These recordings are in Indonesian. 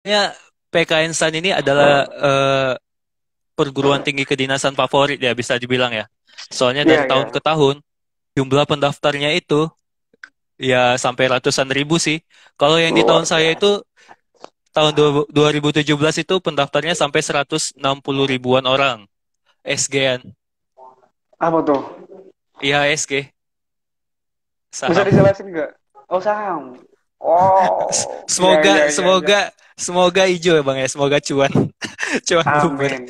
Ya, PK Instan ini adalah perguruan tinggi kedinasan favorit ya bisa dibilang ya. Soalnya Iya, dari tahun iya. ke tahun jumlah pendaftarnya itu ya sampai ratusan ribu sih. Kalau yang di tahun Luar saya biasa. itu tahun 2017 itu pendaftarnya sampai 160 ribuan orang. SG-an. Apa tuh? IHSG, Bisa saham. dijelasin nggak? Oh, saham. Oh, iya, Semoga iya, iya, iya. semoga semoga hijau ya Bang ya, semoga cuan. Cuan boomer. Amin.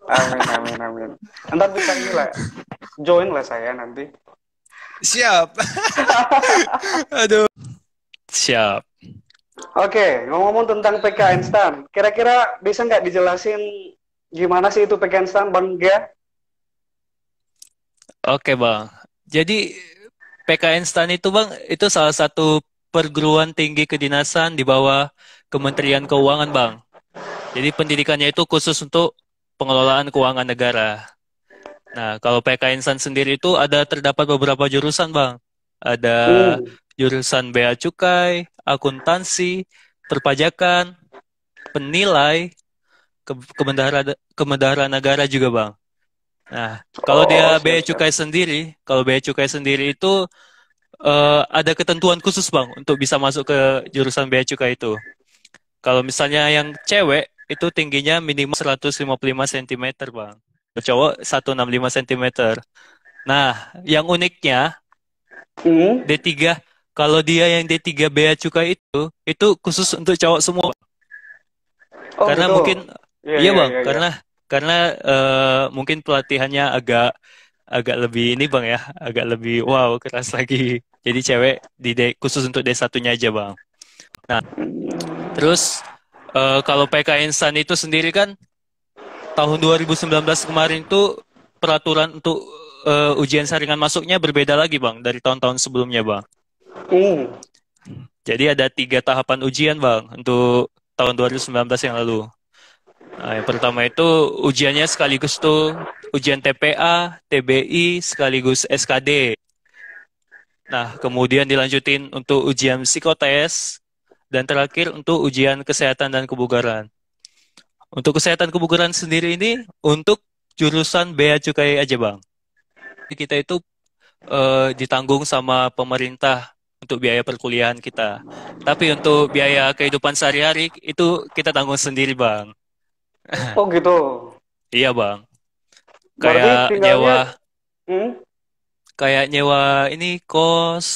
Amin, amin, amin. Ntar bisa inilah, join lah saya nanti. Siap. Aduh. Siap. Oke, ngomong-ngomong tentang PK Instan, kira-kira bisa nggak dijelasin gimana sih itu PK Instan, Bang Gia? Oke Bang. Jadi PKN STAN itu Bang, itu salah satu perguruan tinggi kedinasan di bawah Kementerian Keuangan Bang. Jadi pendidikannya itu khusus untuk pengelolaan keuangan negara. Nah, kalau PKN STAN sendiri itu ada terdapat beberapa jurusan Bang. Ada Hmm. jurusan Bea Cukai, akuntansi, perpajakan, penilai, kebendaharaan negara juga Bang. Nah, kalau Oh, dia siap, Bea siap. Cukai sendiri, kalau Bea Cukai sendiri itu ada ketentuan khusus Bang untuk bisa masuk ke jurusan Bea Cukai itu. Kalau misalnya yang cewek itu tingginya minimal 155 cm Bang. Cowok 165 cm. Nah, yang uniknya Hmm. D3, kalau dia yang D3 Bea Cukai itu khusus untuk cowok semua. Oh, Karena gitu. mungkin Iya, iya iya, Bang, iya, iya. karena mungkin pelatihannya agak agak lebih ini Bang ya, agak lebih wow, keras lagi. Jadi cewek khusus untuk D1-nya aja Bang. Nah, terus kalau PK Instan itu sendiri kan tahun 2019 kemarin tuh peraturan untuk ujian saringan masuknya berbeda lagi Bang dari tahun-tahun sebelumnya Bang. Hmm. Jadi ada 3 tahapan ujian Bang untuk tahun 2019 yang lalu. Nah, yang pertama itu ujiannya sekaligus tuh ujian TPA, TBI, sekaligus SKD. Nah, kemudian dilanjutin untuk ujian psikotes, dan terakhir untuk ujian kesehatan dan kebugaran. Untuk kesehatan kebugaran sendiri ini untuk jurusan Bea Cukai aja Bang. Kita itu ditanggung sama pemerintah untuk biaya perkuliahan kita. Tapi untuk biaya kehidupan sehari-hari itu kita tanggung sendiri Bang. Oh, gitu. Iya Bang. Berarti Kayak tinggalnya, nyewa, hmm? kayak nyewa ini kos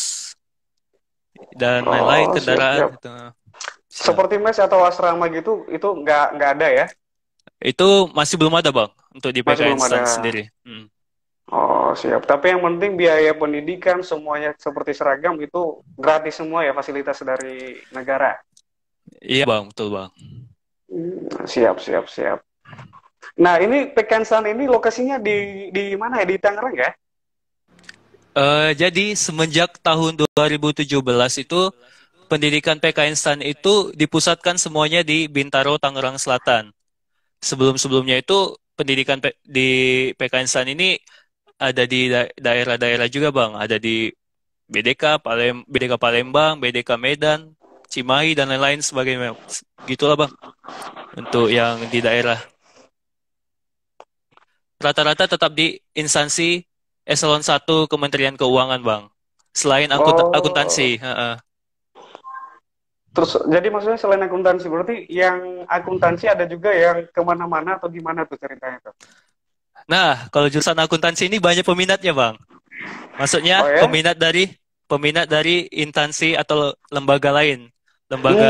dan lain-lain Oh, siap, kendaraan siap. gitu. Siap. Seperti mes atau asrama gitu, itu nggak ada ya? Itu masih belum ada Bang untuk di Masih PK belum ada. Instan sendiri. Hmm. Oh, siap. Tapi yang penting biaya pendidikan semuanya seperti seragam itu gratis semua ya fasilitas dari negara. Iya Bang, betul Bang. Siap, siap, siap. Nah, ini Pekansan ini lokasinya di mana ya? Di Tangerang ya? Jadi semenjak tahun 2017 itu pendidikan PK Instan itu dipusatkan semuanya di Bintaro, Tangerang Selatan. Sebelum-sebelumnya itu pendidikan di PK Instan ini ada di daerah-daerah juga Bang. Ada di BDK Palembang, BDK Medan, Cimahi, dan lain-lain sebagainya. Gitulah Bang, untuk yang di daerah. Rata-rata tetap di instansi eselon 1 Kementerian Keuangan Bang. Selain Oh, akuntansi. Heeh. terus jadi maksudnya selain akuntansi berarti yang akuntansi ada juga yang kemana-mana atau gimana tuh ceritanya tuh? Nah, kalau jurusan akuntansi ini banyak peminatnya, Bang. Oh Maksudnya ya? peminat dari instansi atau lembaga lain. Lembaga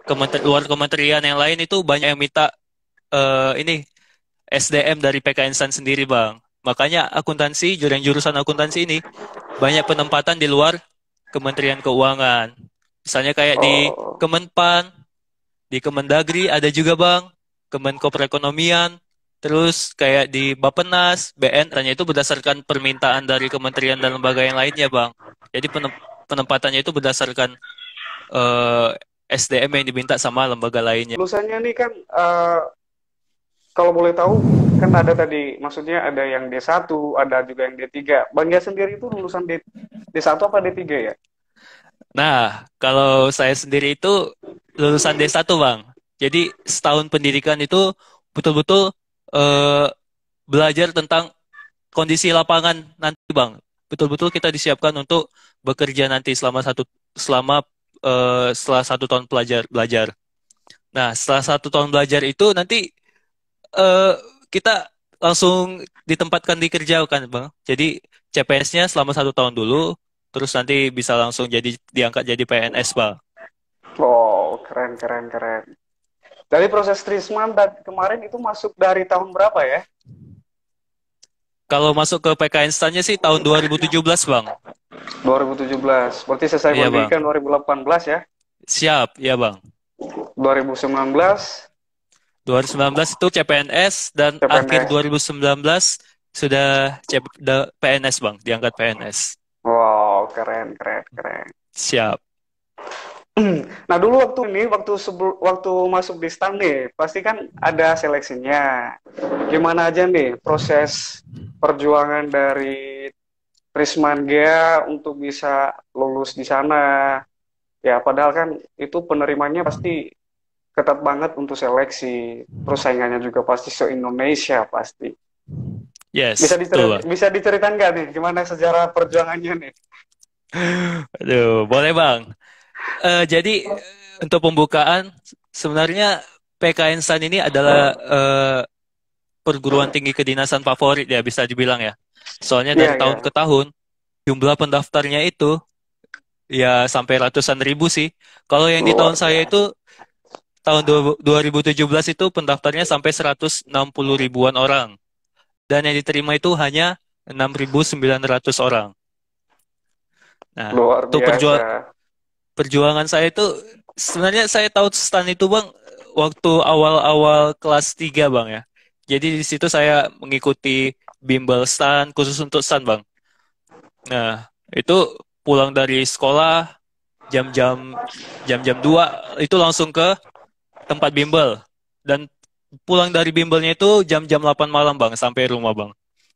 Hmm. luar kementerian yang lain itu banyak yang minta ini SDM dari PK Instan sendiri, Bang. Makanya akuntansi, jurusan akuntansi ini banyak penempatan di luar Kementerian Keuangan. Misalnya kayak di Oh. Kemenpan, di Kemendagri ada juga Bang, Kemenko Perekonomian, terus kayak di Bappenas, BN, itu berdasarkan permintaan dari kementerian dan lembaga yang lainnya Bang. Jadi penempatannya itu berdasarkan eh, SDM yang diminta sama lembaga lainnya. Lulusannya nih kan kalau boleh tahu kan ada tadi maksudnya ada yang D1, ada juga yang D3. Bang Gia sendiri itu lulusan D1 apa D3 ya? Nah, kalau saya sendiri itu lulusan D1 Bang. Jadi setahun pendidikan itu betul-betul eh, belajar tentang kondisi lapangan nanti Bang. Betul-betul kita disiapkan untuk bekerja nanti selama setelah 1 tahun belajar. Nah, setelah 1 tahun belajar itu nanti eh, kita langsung ditempatkan di kerja kan Bang. Jadi CPS-nya selama 1 tahun dulu, terus nanti bisa langsung diangkat jadi PNS Bang. Oh, keren, keren, keren. Dari proses Trisman kemarin itu masuk dari tahun berapa ya? Kalau masuk ke PK instannya sih tahun 2017 Bang. 2017. Berarti selesai Iya Bang. pendidikan 2018 ya? Siap, iya Bang. 2019 2019 itu CPNS dan akhir CPNS. 2019 sudah PNS Bang, diangkat PNS. Wow, keren, keren, keren. Siap. Nah, dulu waktu masuk di STAN nih, pasti kan ada seleksinya. Gimana aja nih proses perjuangan dari Prisman Gea untuk bisa lulus di sana? Ya, padahal kan itu penerimanya pasti ketat banget untuk seleksi. Terus saingannya juga pasti se-Indonesia pasti. Yes, betul Bang. Bisa diceritakan nggak nih gimana sejarah perjuangannya nih? Aduh, boleh Bang. Jadi untuk pembukaan sebenarnya PK Instan ini adalah perguruan tinggi kedinasan favorit ya bisa dibilang ya. Soalnya Iya, dari iya. tahun ke tahun jumlah pendaftarnya itu ya sampai ratusan ribu sih. Kalau yang di tahun Luar saya biasa. itu tahun 2017 itu pendaftarnya sampai 160 ribuan orang. Dan yang diterima itu hanya 6.900 orang. Nah, Luar untuk biasa. perjuangan saya itu sebenarnya saya tahu STAN itu Bang waktu awal-awal kelas 3 Bang ya. Jadi di situ saya mengikuti bimbel STAN khusus untuk STAN Bang. Nah, itu pulang dari sekolah jam-jam jam-jam 2 itu langsung ke tempat bimbel dan pulang dari bimbelnya itu jam-jam 8 malam Bang sampai rumah Bang.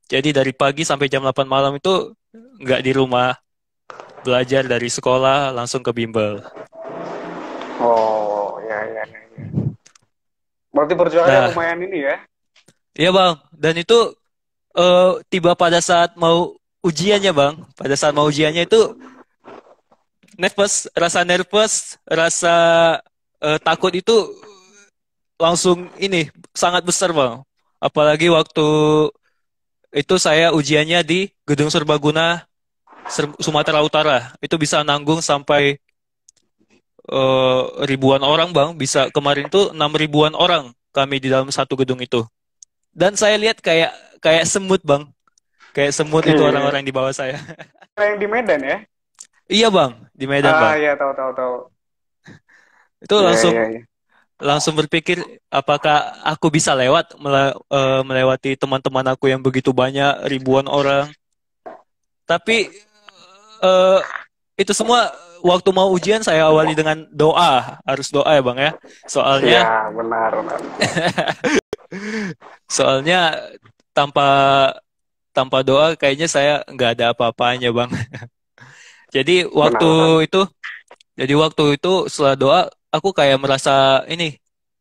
Jadi dari pagi sampai jam 8 malam itu nggak di rumah, belajar dari sekolah langsung ke bimbel. Oh, ya, ya, ya, ya. Berarti perjuangannya Nah, lumayan ini ya. iya Bang, dan itu tiba pada saat mau ujiannya Bang. Pada saat mau ujiannya itu nervous, rasa takut itu langsung ini sangat besar Bang. Apalagi waktu itu saya ujiannya di Gedung Serbaguna Sumatera Utara. Itu bisa nanggung sampai ribuan orang Bang. Bisa kemarin tuh 6 ribuan orang kami di dalam satu gedung itu. Dan saya lihat kayak kayak semut Bang. Kayak semut itu Iya. orang-orang di bawah saya. Yang di Medan ya? Iya Bang, di Medan Ah, Bang. iya, tahu, tahu, tahu. Itu Iya, langsung iya, iya. langsung berpikir apakah aku bisa melewati teman-teman aku yang begitu banyak ribuan orang. Tapi eh, itu semua waktu mau ujian saya awali dengan doa, harus doa ya Bang ya. Iya, Soalnya benar, benar. soalnya tanpa tanpa doa kayaknya saya nggak ada apa-apanya Bang. Jadi Benar, benar. itu jadi waktu itu setelah doa aku kayak merasa ini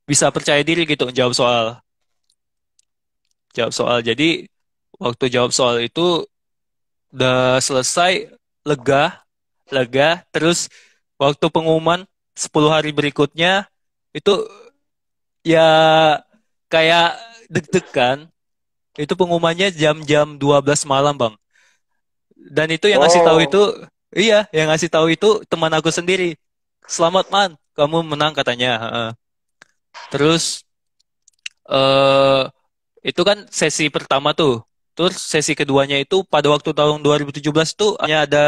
bisa percaya diri gitu jawab soal. Jadi waktu jawab soal itu udah selesai, lega, lega. Terus waktu pengumuman 10 hari berikutnya itu ya kayak deg-degan. Itu pengumumannya jam-jam 12 malam, Bang. Dan itu yang ngasih tahu itu, Oh, iya, yang ngasih tahu itu teman aku sendiri. Selamat, Man, kamu menang katanya. Heeh. Terus eh itu kan sesi pertama tuh. Terus sesi keduanya itu pada waktu tahun 2017 tuh hanya ada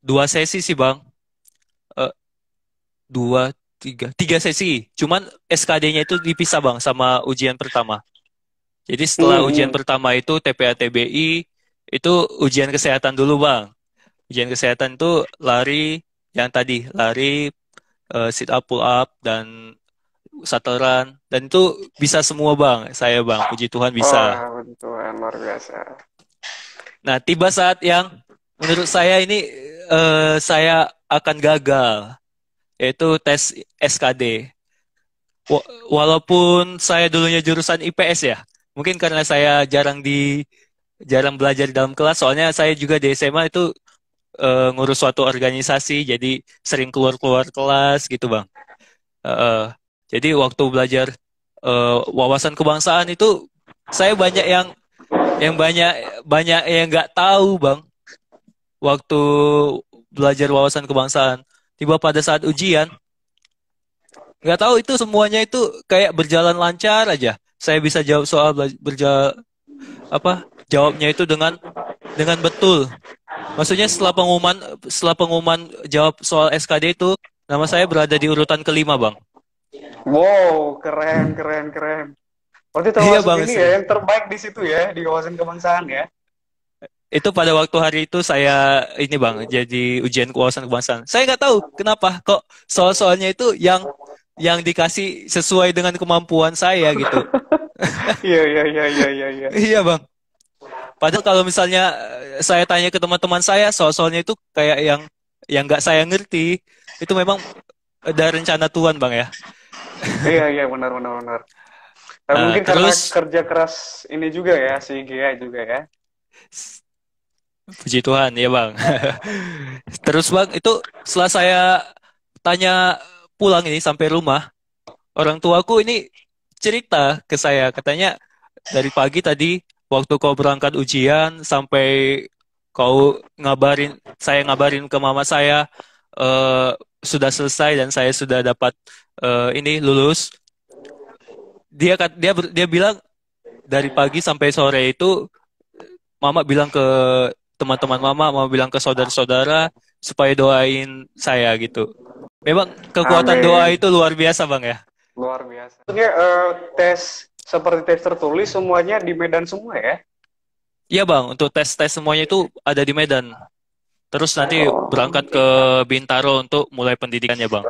2 sesi sih, Bang. Eh, tiga sesi. Cuman SKD-nya itu dipisah bang sama ujian pertama. Jadi setelah ujian hmm. pertama itu TPA TBI itu ujian kesehatan dulu bang. Ujian kesehatan itu lari, sit up, pull up dan shuttle run dan itu bisa semua bang. Saya bang, puji Tuhan bisa. Wah, bantuan luar biasa. Nah tiba saat yang menurut saya ini saya akan gagal yaitu tes SKD. walaupun saya dulunya jurusan IPS ya, mungkin karena saya jarang belajar di dalam kelas, soalnya saya juga di SMA itu ngurus suatu organisasi, jadi sering keluar-keluar kelas gitu, Bang. Eh, jadi waktu belajar wawasan kebangsaan itu saya banyak yang banyak banyak yang nggak tahu, Bang. Waktu belajar wawasan kebangsaan, tiba pada saat ujian, nggak tahu itu semuanya itu kayak berjalan lancar aja. Saya bisa jawab soal jawabnya itu dengan betul. Maksudnya setelah pengumuman jawab soal SKD itu, nama saya berada di urutan kelima, Bang. Wow, keren, keren, keren. Berarti Iya, termasuk Bang, ini ya, sih. yang terbaik di situ ya, di wawasan kebangsaan ya. Itu pada waktu hari itu saya ini, Bang, jadi ujian wawasan kebangsaan. Saya nggak tahu kenapa kok soal-soalnya itu yang dikasih sesuai dengan kemampuan saya gitu. Iya, iya, iya, iya, iya, iya. Iya, Bang. Padahal kalau misalnya saya tanya ke teman-teman saya, soal-soalnya itu kayak yang nggak saya ngerti, itu memang ada rencana Tuhan, Bang, ya. Iya, iya, benar, benar, benar. Dan mungkin karena Terus kerja keras ini juga ya, si Gia juga ya. puji Tuhan, ya, Bang. Terus, Bang, itu setelah saya tanya pulang ini sampai rumah, orang tuaku ini cerita ke saya, katanya dari pagi tadi waktu kau berangkat ujian sampai saya ngabarin ke mama saya eh, sudah selesai dan saya sudah dapat ini lulus. Dia bilang dari pagi sampai sore itu mama bilang ke teman-teman mama bilang ke saudara-saudara supaya doain saya gitu. Memang kekuatan doa Amin. itu luar biasa, Bang, ya. Luar biasa. Maksudnya tes seperti tes tertulis semuanya di Medan semua ya? Iya, Bang, untuk tes-tes semuanya itu ada di Medan. Terus nanti berangkat ke Bintaro untuk mulai pendidikannya, Bang.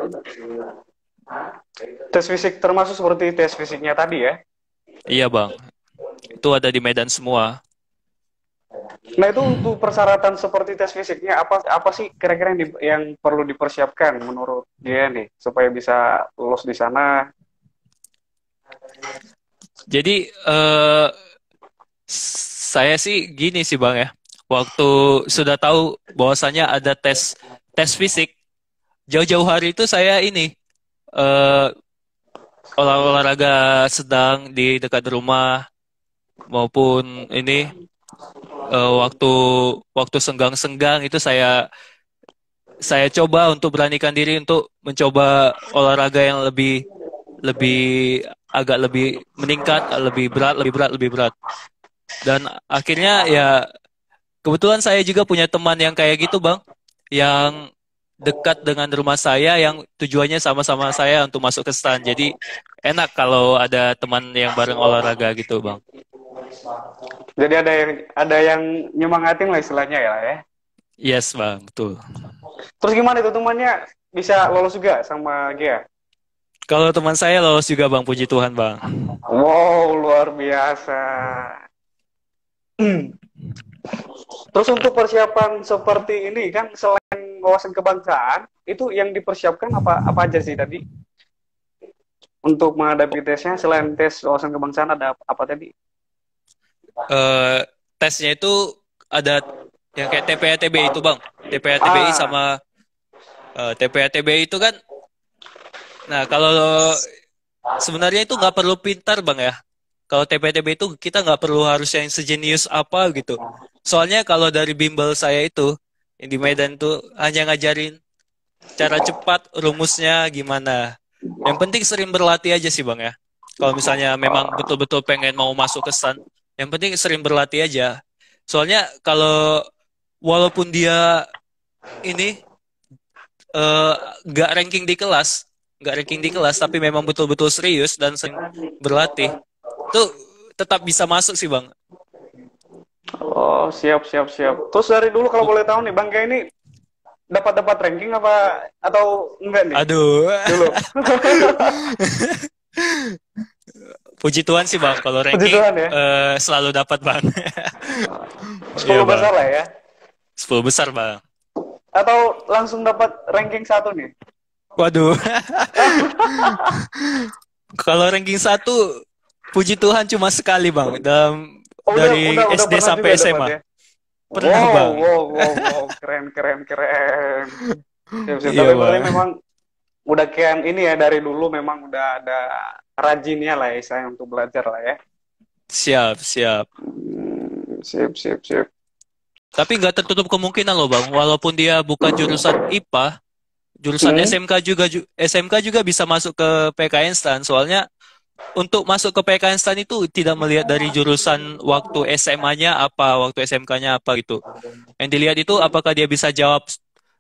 Tes fisik termasuk seperti tes fisiknya tadi ya? Iya, Bang. Itu ada di Medan semua. Nah itu untuk persyaratan seperti tes fisiknya apa apa sih kira-kira yang perlu dipersiapkan menurut dia nih supaya bisa lulus di sana? Jadi saya sih gini sih, Bang, ya. Waktu sudah tahu bahwasannya ada tes tes fisik, jauh-jauh hari itu saya ini eh olahraga sedang di dekat rumah maupun ini waktu waktu senggang-senggang itu saya coba untuk beranikan diri untuk mencoba olahraga yang lebih lebih agak lebih meningkat, lebih berat, lebih berat, lebih berat. Dan akhirnya ya kebetulan saya juga punya teman yang kayak gitu, Bang, yang dekat dengan rumah saya yang tujuannya sama-sama saya untuk masuk ke STAN. Jadi enak kalau ada teman yang bareng olahraga gitu, Bang. Jadi ada yang nyemangatin lah istilahnya ya. Yes, Bang, betul. Terus gimana itu temannya bisa lolos juga sama Gia? Kalau teman saya lolos juga, Bang, puji Tuhan, Bang. Wow, luar biasa. Terus untuk persiapan seperti ini kan selain wawasan kebangsaan, itu yang dipersiapkan apa apa aja sih tadi? Untuk menghadapi tesnya selain tes wawasan kebangsaan ada apa tadi? eh Tesnya itu ada yang kayak TPA TBI itu, Bang. TPA TBI Ah, sama TPA TBI itu kan, nah kalau sebenarnya itu nggak perlu pintar, Bang, ya. Kalau TPA TBI itu kita nggak perlu harus yang sejenius apa gitu. Soalnya kalau dari bimbel saya itu yang di Medan tuh hanya ngajarin cara cepat, rumusnya gimana. Yang penting sering berlatih aja sih, Bang, ya. Kalau misalnya memang betul-betul pengen mau masuk ke STAN, yang penting sering berlatih aja. Soalnya kalau walaupun dia ini eh, nggak ranking di kelas, nggak ranking di kelas, tapi memang betul-betul serius dan sering berlatih, tuh tetap bisa masuk sih, Bang. oh siap siap siap. Terus dari dulu kalau boleh tahu nih Bang Gia ini dapat ranking apa atau enggak nih? Aduh, Dulu. puji Tuhan sih, Bang. Kalau Puji ranking Tuhan ya. selalu dapat, Bang. Iya, 10 besar Bang. lah ya. 10 besar, Bang. Atau langsung dapat ranking 1 nih? Waduh. Kalau ranking satu, puji Tuhan cuma sekali bang, Oh, udah dari udah SD pernah juga sampai dapat SMA. ya. Pernah Wow, bang. wow, wow, wow, keren, keren, keren. Siap, siap. Iya Tapi berarti bang. memang udah kian ini ya, dari dulu memang udah ada rajinnya lah ya saya untuk belajar lah ya. Siap, siap. Sip, sip, sip. Tapi nggak tertutup kemungkinan loh bang, walaupun dia bukan jurusan IPA, jurusan Hmm? SMK juga bisa masuk ke PK Instan. Soalnya untuk masuk ke PK Instan itu tidak melihat dari jurusan waktu SMA-nya apa, waktu SMK-nya apa gitu. Yang dilihat itu apakah dia bisa jawab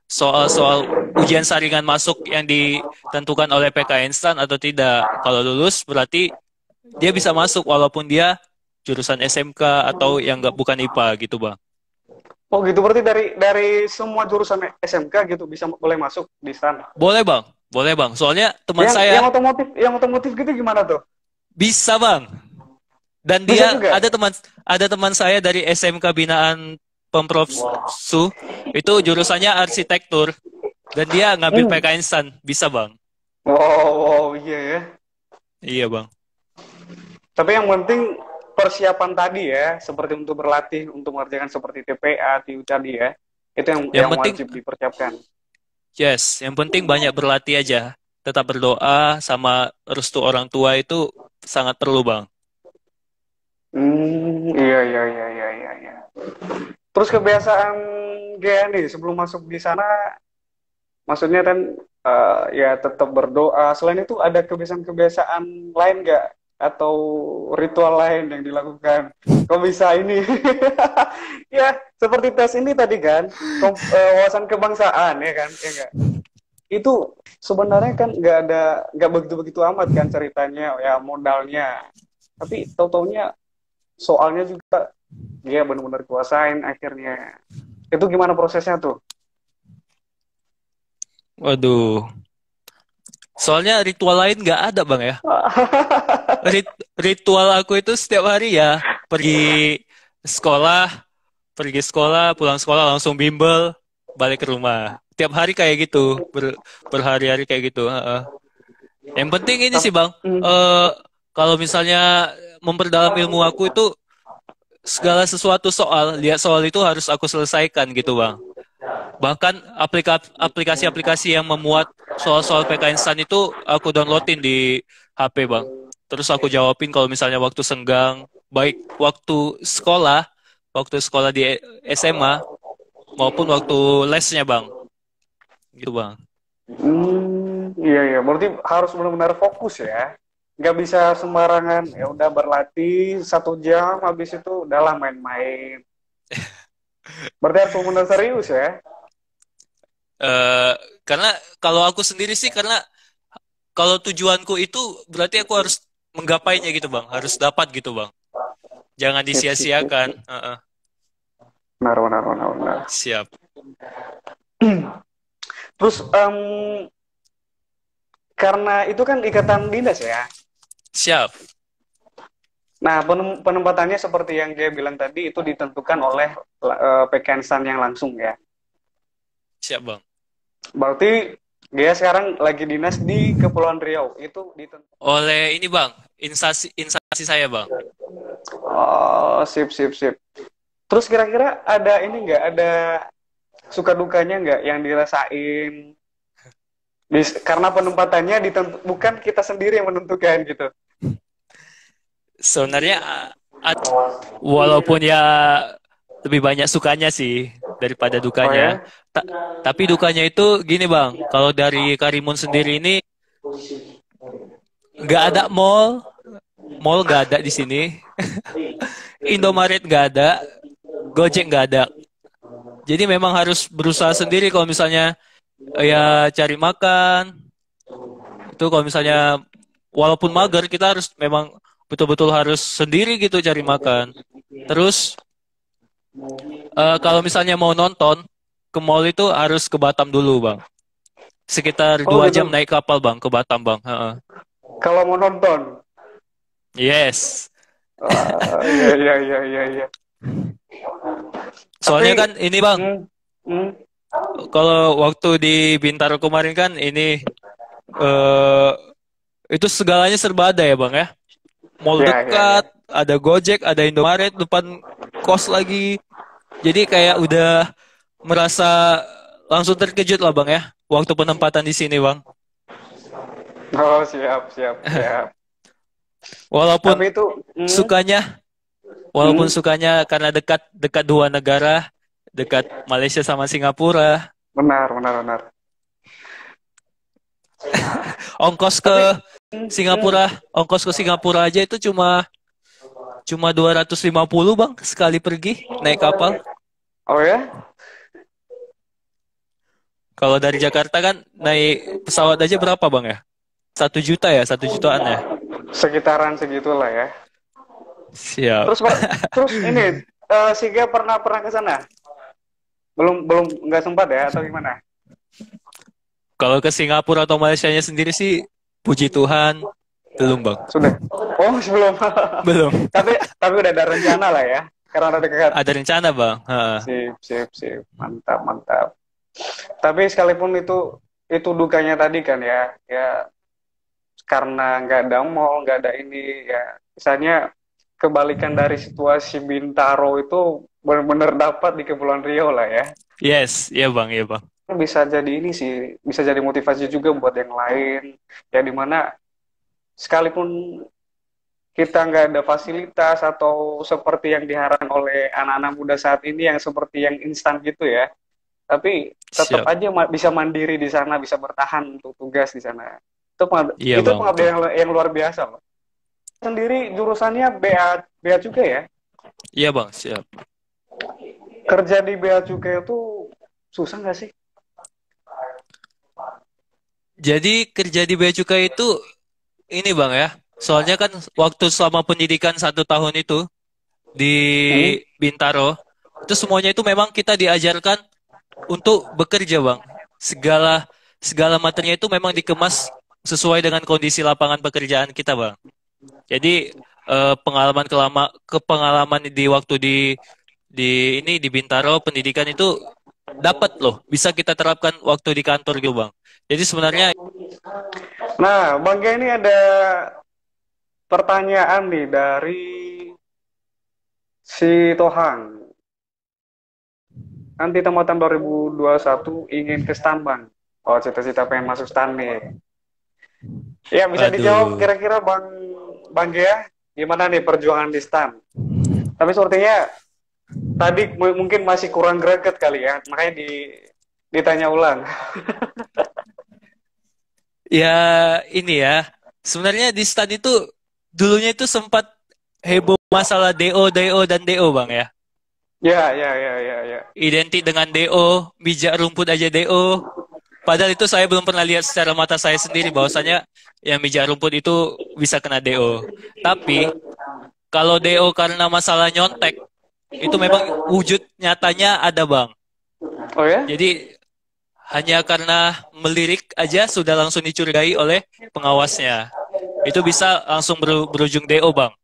soal-soal ujian saringan masuk yang ditentukan oleh PK Instan atau tidak. Kalau lulus berarti dia bisa masuk walaupun dia jurusan SMK atau yang nggak bukan IPA gitu bang. Oh gitu, berarti dari semua jurusan SMK gitu bisa boleh masuk di sana. Boleh bang, boleh bang. Soalnya teman Yang saya otomotif gitu gimana tuh? bisa bang. Dan Bisa dia juga? ada teman saya dari SMK binaan Pemprov Su itu jurusannya arsitektur dan dia ngambil Hmm. PK Instan. Bisa bang. Wow, wow, iya ya. Iya bang. Tapi yang penting persiapan tadi ya, seperti untuk berlatih, untuk mengerjakan seperti TPA, TIU tadi ya. Itu yang Yang yang penting wajib dipersiapkan. yes, yang penting banyak berlatih aja. Tetap berdoa sama restu orang tua itu sangat perlu bang. Iya, iya, iya, iya, iya, iya. Terus kebiasaan Gea nih sebelum masuk di sana, maksudnya kan ya tetap berdoa. Selain itu ada kebiasaan-kebiasaan lain nggak? Atau ritual lain yang dilakukan? Kok bisa ini? Ya, seperti tes ini tadi kan, wawasan kebangsaan ya kan, ya nggak? Itu sebenarnya kan nggak begitu-begitu amat kan ceritanya, ya modalnya. Tapi tahu-taunya soalnya juga dia benar-benar kuasain akhirnya. Itu gimana prosesnya tuh? Waduh. Soalnya ritual lain nggak ada bang ya. Ritual aku itu setiap hari ya sekolah, pergi sekolah, pulang sekolah langsung bimbel, balik ke rumah. Tiap hari kayak gitu, berhari-hari kayak gitu. Heeh. Yang penting ini sih bang, Hmm. eh kalau misalnya memperdalam ilmu aku itu segala sesuatu lihat soal itu harus aku selesaikan gitu bang. Bahkan aplikasi-aplikasi yang memuat soal-soal PK Instan itu aku downloadin di HP bang. Terus aku jawabin kalau misalnya waktu senggang, baik waktu sekolah di SMA maupun waktu lesnya bang. Gitu bang. Iya iya, berarti harus benar-benar fokus ya. Nggak bisa sembarangan. Ya udah berlatih 1 jam, habis itu udahlah main-main. Berarti harus benar-benar serius ya. eh karena kalau aku sendiri sih karena kalau tujuanku itu berarti aku harus menggapainya gitu bang, harus dapat gitu bang. Jangan Sip sip sip disia-siakan. sip. Heeh. Benar benar benar benar. Siap. Terus karena itu kan ikatan dinas ya. Siap. Nah, penempatannya seperti yang dia bilang tadi itu ditentukan oleh Pekensan yang langsung ya. Siap bang. Berarti dia sekarang lagi dinas di Kepulauan Riau. Itu ditentukan. Oleh ini bang, instansi saya bang. Oh, sip sip sip. Terus kira-kira ada ini nggak, ada suka dukanya nggak yang dirasain? Karena penempatannya bukan kita sendiri yang menentukan gitu. Sebenarnya walaupun ya lebih banyak sukanya sih daripada Oh dukanya. ya? Tapi dukanya itu gini bang, kalau dari Karimun sendiri ini nggak ada mall nggak ada di sini, Indomaret nggak ada, Gojek nggak ada. Jadi memang harus berusaha sendiri kalau misalnya ya cari makan. Itu kalau misalnya walaupun mager kita harus memang betul-betul harus sendiri gitu cari makan. Terus kalau misalnya mau nonton ke mall itu harus ke Batam dulu bang. Sekitar Oh 2 jam gitu. naik kapal bang ke Batam bang. Heeh. Kalau mau nonton. Yes. Iya iya iya iya iya. Soalnya Tapi kan ini bang, hmm, hmm, kalau waktu di Bintaro kemarin kan ini eh Itu segalanya serba ada ya Bang ya. Mall Ya, ya, ya. dekat, ada Gojek, ada Indomaret, depan kos lagi. Jadi kayak udah merasa langsung terkejut lah Bang ya. Waktu penempatan di sini Bang. Oh, siap, siap, siap. Walaupun Tapi itu, sukanya, walaupun hmm, sukanya karena dekat dekat dua negara, dekat Malaysia sama Singapura. benar, benar, benar. Ongkos Tapi, ke hmm, Singapura, ongkos ke Singapura aja itu cuma cuma 250 Bang sekali pergi naik kapal. oh ya, Kalau dari Jakarta kan naik pesawat aja berapa Bang ya? 1 juta ya, 1 jutaan ya. sekitaran segitulah ya. Siap. Terus, terus ini, Siga pernah pernah ke sana? Belum, belum, nggak sempat ya, atau gimana? Kalau ke Singapura atau Malaysianya sendiri sih, puji Tuhan, belum Bang. Sudah. Oh, sebelum. Belum. Tapi udah ada rencana lah ya, karena udah dekat. Ada rencana Bang. Ha. Sip, sip, sip. Mantap, mantap. Tapi sekalipun itu dukanya tadi kan ya, ya karena nggak ada mall, nggak ada ini, ya misalnya kebalikan dari situasi Bintaro itu benar-benar dapat di Kepulauan Riau lah ya. Yes, iya Bang, iya Bang. Bisa jadi ini sih, bisa jadi motivasi juga buat yang lain. Ya dimana sekalipun kita nggak ada fasilitas atau seperti yang diharapkan oleh anak-anak muda saat ini yang seperti yang instan gitu ya, tapi tetap Siap. aja bisa mandiri di sana, bisa bertahan untuk tugas di sana. Iya Itu Bang, betul. pengabdian yang luar biasa, Pak. Sendiri jurusannya BA juga ya. Iya Bang, siap. Kerja di BA Cukai itu susah nggak sih? Jadi kerja di Bea Cukai itu ini Bang ya. Soalnya kan waktu selama pendidikan 1 tahun itu di Hmm? Bintaro, itu semuanya itu memang kita diajarkan untuk bekerja Bang. Segala segala materinya itu memang dikemas sesuai dengan kondisi lapangan pekerjaan kita Bang. Jadi pengalaman di waktu di Bintaro pendidikan itu dapat loh, bisa kita terapkan waktu di kantor gitu Bang. Jadi sebenarnya Nah, Bang Gia ini ada pertanyaan nih dari si Tohang. Nanti tahun 2021 ingin ke STAN, Bang. Oh, cita-cita pengen masuk STAN nih. Ya, bisa dijawab aduh. kira-kira Bang Gia, gimana nih perjuangan di STAN? Tapi sepertinya tadi mungkin masih kurang greget kali ya, makanya ditanya ulang. Ya ini ya. Sebenarnya di stan itu dulunya itu sempat heboh masalah DO dan DO Bang ya. Ya, ya, ya, ya, ya. Identik dengan DO, bijak rumput aja DO. Padahal itu saya belum pernah lihat secara mata saya sendiri bahwasanya yang bijak rumput itu bisa kena DO. Tapi kalau DO karena masalah nyontek, itu memang wujud nyatanya ada Bang. Oh ya? Jadi hanya karena melirik aja sudah langsung dicurigai oleh pengawasnya. Itu bisa langsung berujung DO, Bang.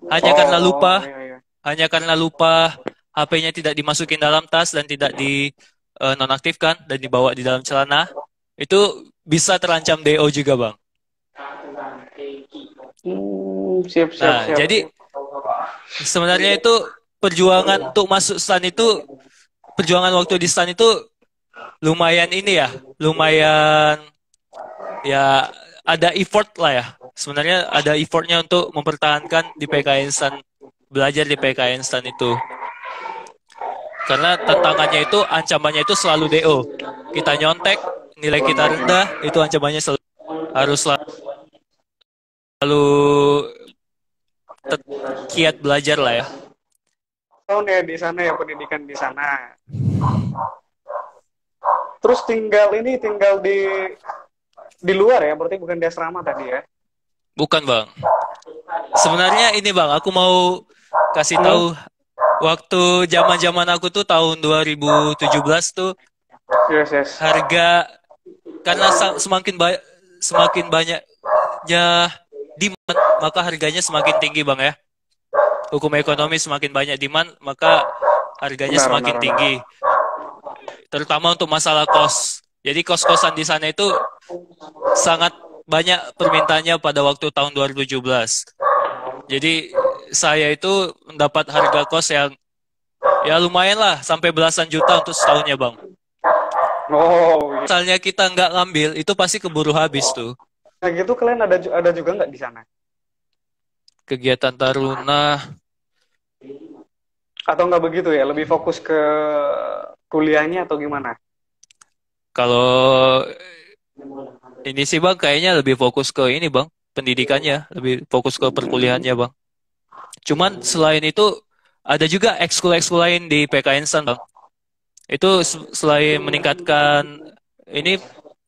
Hanya karena Oh, lupa, ya, ya. hanya karena lupa HP-nya tidak dimasukin dalam tas dan tidak di nonaktifkan dan dibawa di dalam celana, itu bisa terancam DO juga, Bang. Siap, siap, Nah, siap. jadi sebenarnya itu perjuangan untuk masuk stan itu, perjuangan waktu di stan itu lumayan ini ya, lumayan ya ada effort lah ya. Sebenarnya ada effortnya untuk mempertahankan di PKN Stan, belajar di PKN Stan itu. Karena tantangannya itu, ancamannya itu selalu DO. Kita nyontek, nilai kita rendah, itu ancamannya selalu, harus selalu kiat belajar lah ya. Tahun ya di sana ya pendidikan di sana. Terus tinggal di luar ya, berarti bukan di asrama tadi ya. Bukan bang. Sebenarnya ini bang, aku mau kasih Hmm? tahu waktu zaman-zaman aku tuh tahun 2017 tuh Yes, yes. harga karena semakin banyaknya demand maka harganya semakin tinggi bang ya. Hukum ekonomi semakin banyak demand maka harganya Benar, benar, semakin benar. tinggi. Terutama untuk masalah kos. Jadi kos-kosan di sana itu sangat banyak permintaannya pada waktu tahun 2017. Jadi saya itu mendapat harga kos yang ya lumayan lah, sampai belasan juta untuk setahunnya bang. Oh, iya. Misalnya kita nggak ngambil, itu pasti keburu habis tuh. Nah gitu kalian ada juga nggak di sana? Kegiatan Taruna, Atau nggak begitu ya? Lebih fokus ke kuliahnya atau gimana? kalau ini sih bang, kayaknya lebih fokus ke ini bang, pendidikannya, lebih fokus ke perkuliahannya bang. Cuman selain itu, ada juga ekskul-ekskul lain di PKN San bang. Itu selain meningkatkan ini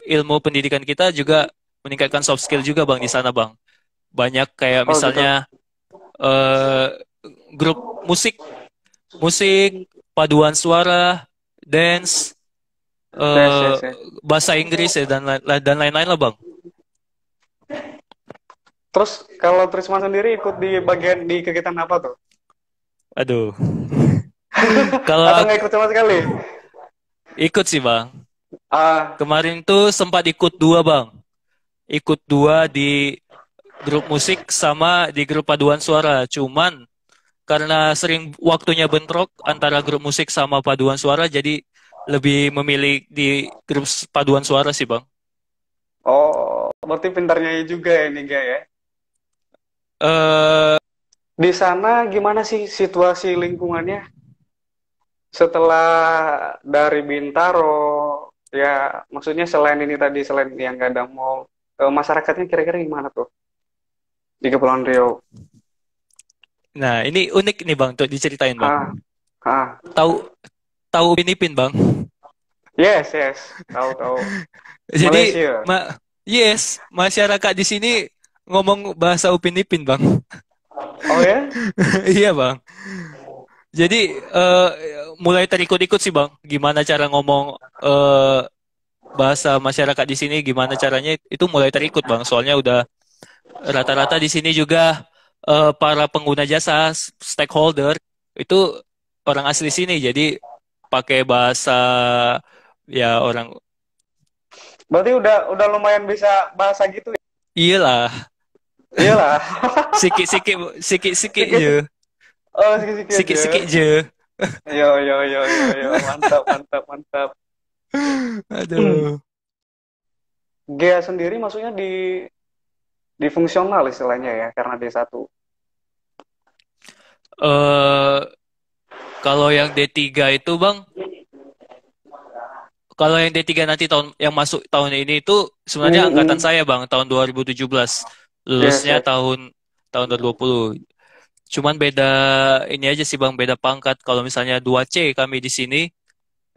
ilmu pendidikan kita juga meningkatkan soft skill juga bang di sana bang. Banyak kayak Oh gitu. misalnya eh, grup musik, musik, paduan suara, dance, Yes, eh, yes, yes. bahasa Inggris ya dan lain-lain lah bang. Terus kalau Trisman sendiri ikut di bagian di kegiatan apa tuh? Aduh, kalau Atau aku nggak ikut sama sekali? ikut sih bang. Ah, Kemarin tuh sempat ikut dua bang. Ikut dua di grup musik sama di grup paduan suara. Cuman karena sering waktunya bentrok antara grup musik sama paduan suara, jadi lebih memilih di grup paduan suara sih bang. oh, berarti pintarnya juga ya nih, Ga, ya. Eh Di sana gimana sih situasi lingkungannya setelah dari Bintaro? Ya, maksudnya selain ini tadi, selain yang nggak ada mall, masyarakatnya kira-kira gimana tuh di Kepulauan Riau? nah, ini unik nih bang untuk diceritain bang. Ah, ah, Tahu tahu Upin Ipin bang. yes, yes, tahu tahu. Jadi Malaysia. yes, masyarakat di sini ngomong bahasa Upin Ipin bang. Oh ya? Iya bang. Jadi mulai terikut-ikut sih bang. Gimana cara ngomong eh, bahasa masyarakat di sini, gimana caranya itu mulai terikut bang. Soalnya udah rata-rata di sini juga para pengguna jasa stakeholder itu orang asli sini. Jadi pakai bahasa ya orang Berarti udah lumayan bisa bahasa gitu ya? iyalah, Iyalah. sikit-sikit sikit-sikit je, Sikit, oh sikit-sikit aja. sikit-sikit je. Yo yo yo yo yo, mantap mantap mantap. Aduh. Gea sendiri maksudnya di fungsional istilahnya ya, karena D1. eh kalau yang D3 itu bang, kalau yang D3 nanti yang masuk tahun ini itu sebenarnya angkatan Hmm, saya bang, tahun 2017. yes, Lulusnya yes. tahun 2020. Cuman beda ini aja sih bang, beda pangkat. Kalau misalnya 2C kami di sini,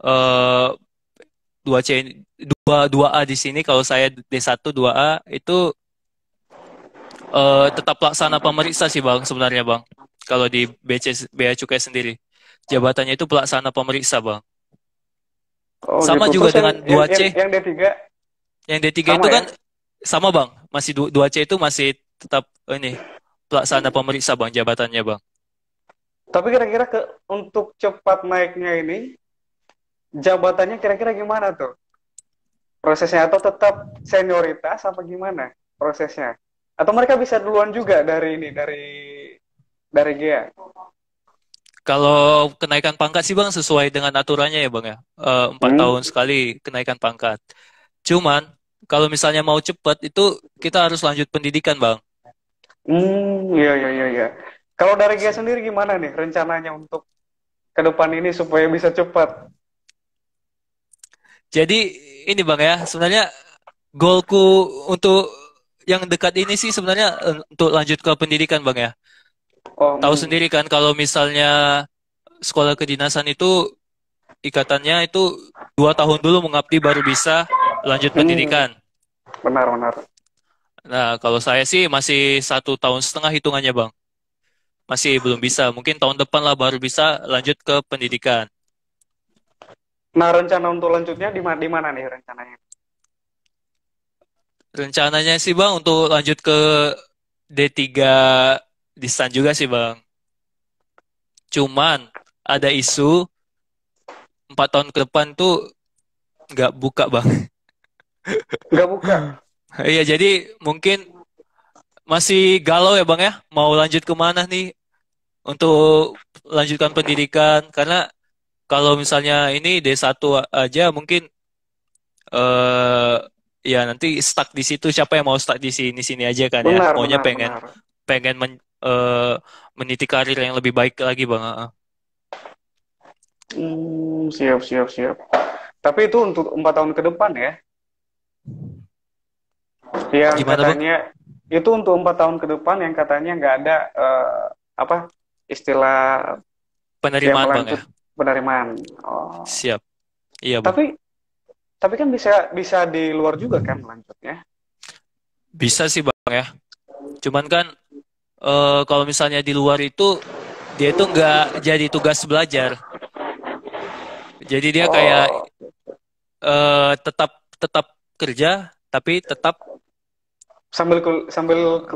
eh 2C dua a di sini, kalau saya D1 2A itu tetap pelaksana pemeriksa sih bang sebenarnya bang. Kalau di Bea Cukai sendiri. Jabatannya itu pelaksana pemeriksa bang. Oh Sama gitu. juga Terus yang dengan yang 2C. yang, yang D3 Yang D3 itu sama kan ya? sama bang. Masih 2C itu masih tetap ini pelaksana pemeriksa bang jabatannya bang. Tapi kira-kira untuk cepat naiknya ini jabatannya kira-kira gimana tuh prosesnya, atau tetap senioritas apa gimana prosesnya? Atau mereka bisa duluan juga dari ini dari Gea? Kalau kenaikan pangkat sih bang sesuai dengan aturannya ya bang ya. 4 tahun Hmm, sekali kenaikan pangkat. Cuman kalau misalnya mau cepat itu kita harus lanjut pendidikan bang. iya iya iya iya. Kalau dari Gea sendiri gimana nih rencananya untuk ke depan ini supaya bisa cepat? Jadi ini bang ya, sebenarnya goalku untuk yang dekat ini sih sebenarnya untuk lanjut ke pendidikan bang ya. Oh, Tahu sendiri kan kalau misalnya sekolah kedinasan itu ikatannya itu 2 tahun dulu mengabdi baru bisa lanjut hmm, pendidikan. benar benar. Nah kalau saya sih masih 1 tahun setengah hitungannya bang. Masih belum bisa. Mungkin tahun depan lah baru bisa lanjut ke pendidikan. Nah, rencana untuk lanjutnya di mana nih rencananya? Rencananya sih Bang untuk lanjut ke D3 di STAN juga sih Bang. Cuman ada isu 4 tahun ke depan tuh nggak buka Bang. Nggak buka. Iya, jadi mungkin masih galau ya Bang ya, mau lanjut kemana nih untuk lanjutkan pendidikan. Karena kalau misalnya ini D1 aja mungkin eh ya nanti stuck di situ. Siapa yang mau stuck di sini aja kan ya? Benar, Maunya benar, pengen benar. pengen meniti karir yang lebih baik lagi Bang. Siap, siap, siap. Tapi itu untuk 4 tahun ke depan ya, yang Gimana Bang? katanya itu untuk 4 tahun ke depan yang katanya nggak ada apa istilah yang Penerimaan Bang melanjut ya. penerimaan. Oh. Siap. Iya Bang. Tapi tapi kan bisa bisa di luar juga kan melanjutnya. Bisa sih Bang ya. Cuman kan kalau misalnya di luar itu dia itu nggak jadi tugas belajar. Jadi dia kayak Oh, tetap tetap kerja tapi tetap. sambil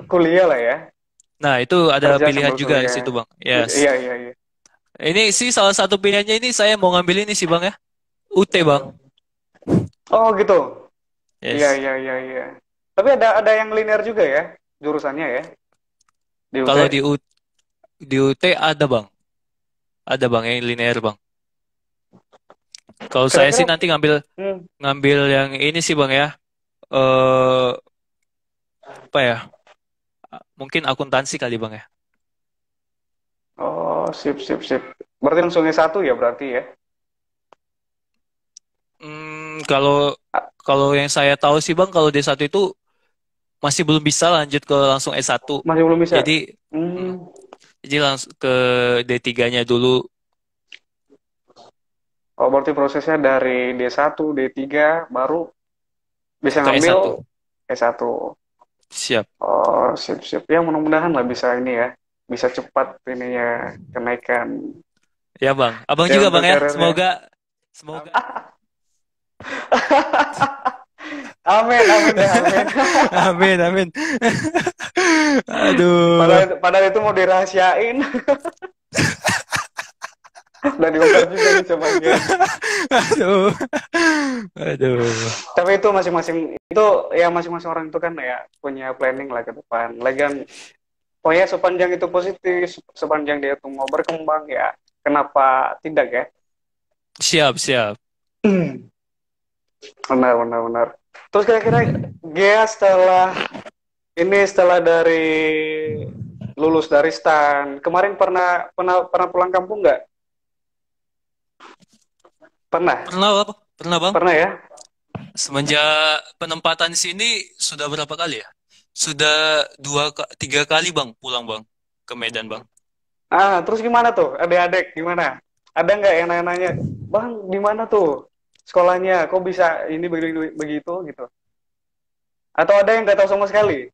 kuliah lah ya, Nah, itu ada kerja pilihan sambil juga di kuliah. situ, Bang. Yes. Iya, iya, iya. Ini sih salah satu pilihannya ini saya mau ngambil ini sih, Bang ya. UT, Bang. Oh gitu. Iya, Yes. iya, iya, iya. Tapi ada yang linear juga ya jurusannya ya di UT. Kalau di UT ada, Bang. Ada, Bang, yang linear, Bang. Kalau saya sih Kira-kira nanti ngambil hmm, ngambil yang ini sih, Bang ya. Eh apa ya? Mungkin akuntansi kali, Bang ya. oh, sip, sip, sip. Berarti langsung S1 ya berarti ya. Kalau Ah, kalau yang saya tahu sih, Bang, kalau D1 itu masih belum bisa lanjut ke langsung S1. masih belum bisa. Jadi mm, Hmm. jadi langsung ke D3-nya dulu. Oh, berarti prosesnya dari D1, D3 baru bisa Ke ngambil S1. S1. Siap. Oh, sip, sip. Ya mudah-mudahan lah bisa ini ya. Bisa cepat ininya kenaikan. Ya Bang. Abang Ya juga untuk Bang ya. karirnya. Semoga. Amin, amin deh, amin. Amin, amin. Aduh. Padahal itu mau dirahasiain. Udah diungkap juga nih sebagian. Aduh. Aduh. Tapi itu masing-masing itu ya masing-masing orang itu kan ya punya planning lah ke depan. Lagian pokoknya sepanjang itu positif, sepanjang dia tuh mau berkembang ya, kenapa tidak ya? Siap, siap. Benar, benar, benar. Terus kira-kira Gea setelah dari lulus dari STAN, kemarin pernah pernah pernah pulang kampung nggak? Pernah, Pernah Bang? Pernah Bang? pernah ya? Semenjak penempatan di sini sudah berapa kali ya? Sudah 3 kali Bang pulang Bang ke Medan Bang. Terus gimana tuh? Adik-adik gimana? Ada nggak yang nanya-nanya, Bang, di mana tuh sekolahnya? Kok bisa ini begitu gitu? Atau ada yang nggak tahu sama sekali?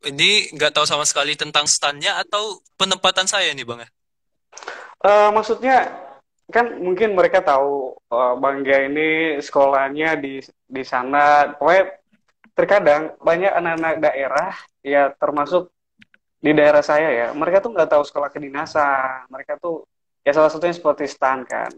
Ini nggak tahu sama sekali tentang stannya atau penempatan saya nih Bang ya? Maksudnya kan mungkin mereka tahu Bang Gia ini sekolahnya di sana. Pokoknya terkadang banyak anak-anak daerah ya termasuk di daerah saya ya. Mereka tuh nggak tahu sekolah kedinasan. Mereka tuh ya salah satunya seperti STAN kan.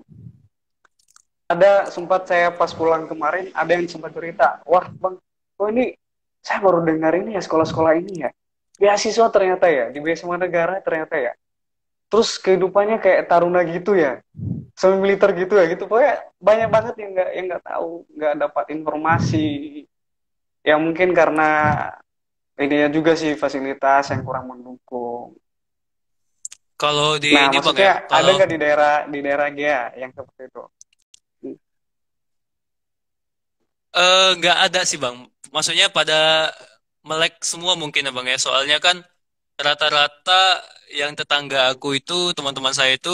Ada sempat saya pas pulang kemarin ada yang sempat cerita, wah Bang, kok ini saya baru dengar ini ya sekolah-sekolah ini ya. Beasiswa ternyata ya, di beasiswa negara ternyata ya. Terus kehidupannya kayak taruna gitu ya, semi militer gitu ya gitu. Pokoknya banyak banget yang nggak tahu, nggak dapat informasi. Ya mungkin karena ini ya juga sih fasilitas yang kurang mendukung. Kalau di Nah, ini Bang maksudnya ya, ada kalau nggak di daerah Gea yang seperti itu? nggak ada sih Bang. Maksudnya pada melek semua mungkin ya Bang ya. Soalnya kan rata-rata yang tetangga aku itu teman-teman saya itu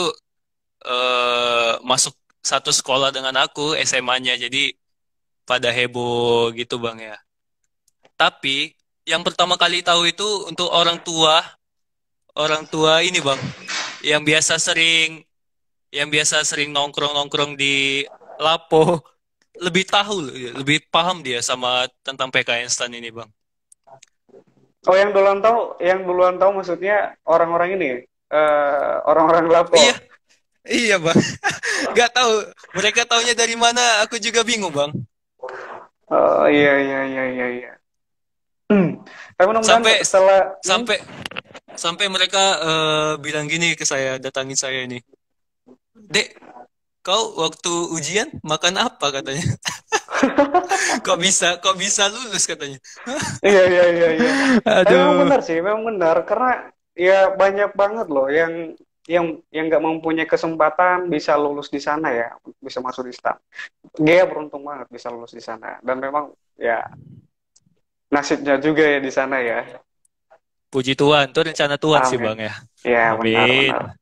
masuk satu sekolah dengan aku SMA-nya. Jadi pada heboh gitu Bang ya. Tapi yang pertama kali tahu itu untuk orang tua ini Bang, yang biasa sering yang biasa sering nongkrong-nongkrong di Lapo, lebih tahu, lebih paham dia sama tentang PKN STAN ini Bang. Oh, yang duluan tahu maksudnya orang-orang ini, orang-orang Iya, Lapo. iya Bang. Nggak tahu, mereka taunya dari mana, aku juga bingung Bang. Oh iya iya iya iya iya. Tapi mudah-mudahan Sampai setelah sampai sampai mereka bilang gini ke saya, datangin saya ini. Dek, kau waktu ujian makan apa katanya? Kok bisa lulus katanya? iya iya iya iya. Tapi memang Aduh. benar sih, memang benar karena ya banyak banget loh yang nggak mempunyai kesempatan bisa lulus di sana ya, bisa masuk di STAN. Dia beruntung banget bisa lulus di sana dan memang ya nasibnya juga ya di sana ya. Puji Tuhan, itu rencana Tuhan sih Amin. Bang ya. Ya benar Amin. benar.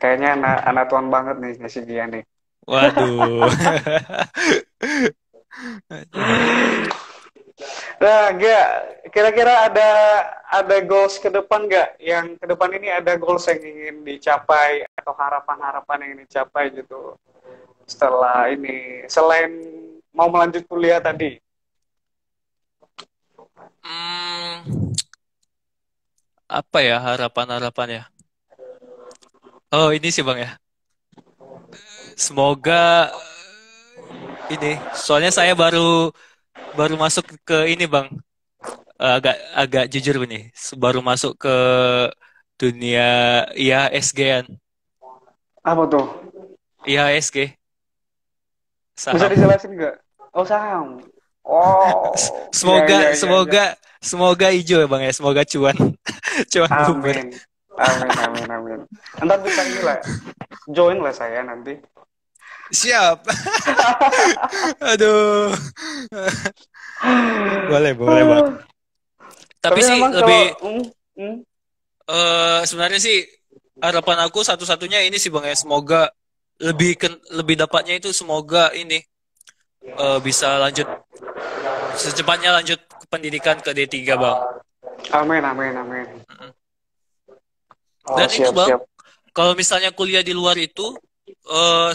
Kayaknya anak anak Tuhan banget nih si dia nih. Waduh. Nah, gak kira-kira ada goals ke depan nggak? Yang ke depan ini ada goals yang ingin dicapai atau harapan-harapan yang ingin dicapai gitu setelah ini selain mau melanjut kuliah tadi. Hmm, apa ya harapan-harapan ya? Oh, ini sih Bang ya. Semoga ini, soalnya saya baru baru masuk ke ini Bang. Agak agak jujur nih, baru masuk ke dunia IHSG-an. Apa tuh? IHSG, Bisa saham. dijelasin nggak? Oh saham. Oh, iya Semoga iya iya iya. semoga semoga hijau ya Bang ya, semoga cuan cuan boomer. Amin. Amin amin amin. Ntar bisa inilah join lah saya nanti. Siap. Aduh. Boleh, boleh Bang. Tapi Tapi sih memang lebih kalau hmm, sebenarnya sih harapan aku satu-satunya ini sih Bang ya, semoga lebih dapatnya itu semoga ini bisa lanjut secepatnya lanjut ke pendidikan ke D3 Bang. amin amin amin. Mm-mm. Oh Dan itu siap Bang, siap. kalau misalnya kuliah di luar itu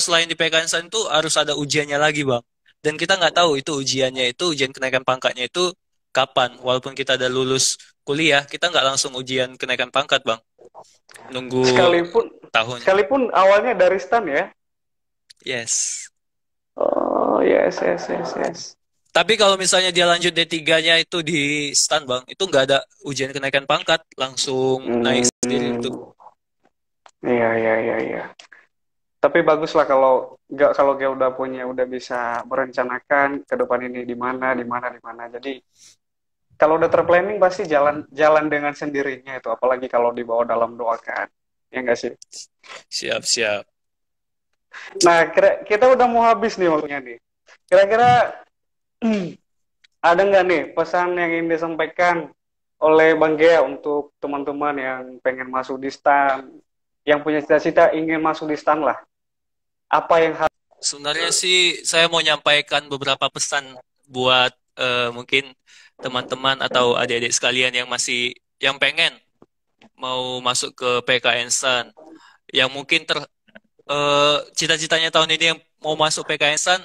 selain di PKN itu harus ada ujiannya lagi Bang. Dan kita nggak tahu itu ujiannya itu ujian kenaikan pangkatnya itu kapan. Walaupun kita udah lulus kuliah, kita nggak langsung ujian kenaikan pangkat Bang. Nunggu Sekalipun tahun. sekalipun awalnya dari stan ya. Yes. Oh yes yes yes yes. Tapi kalau misalnya dia lanjut D3-nya itu di stan Bang, itu nggak ada ujian kenaikan pangkat, langsung naik sendiri itu. Hmm, iya iya iya iya. Tapi bagus lah kalau dia udah punya udah bisa merencanakan ke depan ini di mana di mana di mana. Jadi kalau udah terplanning pasti jalan jalan dengan sendirinya itu. Apalagi kalau dibawa dalam doa kan. Ya enggak sih. Siap, siap. Nah, kita udah mau habis nih waktunya nih. Kira-kira ada nggak nih pesan yang ingin disampaikan oleh Bang Gea untuk teman-teman yang pengen masuk di STAN, yang punya cita-cita ingin masuk di STAN lah. Apa yang harus Sebenarnya sih saya mau nyampaikan beberapa pesan buat mungkin teman-teman atau adik-adik sekalian yang masih yang pengen mau masuk ke PKN STAN, yang mungkin cita-citanya tahun ini yang mau masuk PKN STAN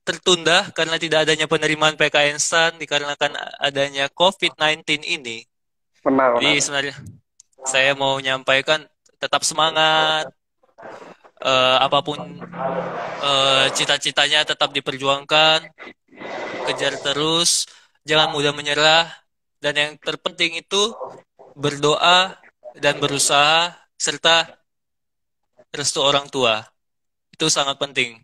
tertunda karena tidak adanya penerimaan PKN STAN dikarenakan adanya COVID-19 ini. Jadi benar-benar? sebenarnya saya mau menyampaikan tetap semangat, apapun cita-citanya tetap diperjuangkan, kejar terus, jangan mudah menyerah, dan yang terpenting itu berdoa dan berusaha serta restu orang tua. Itu sangat penting.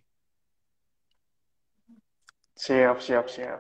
Siap, siap, siap.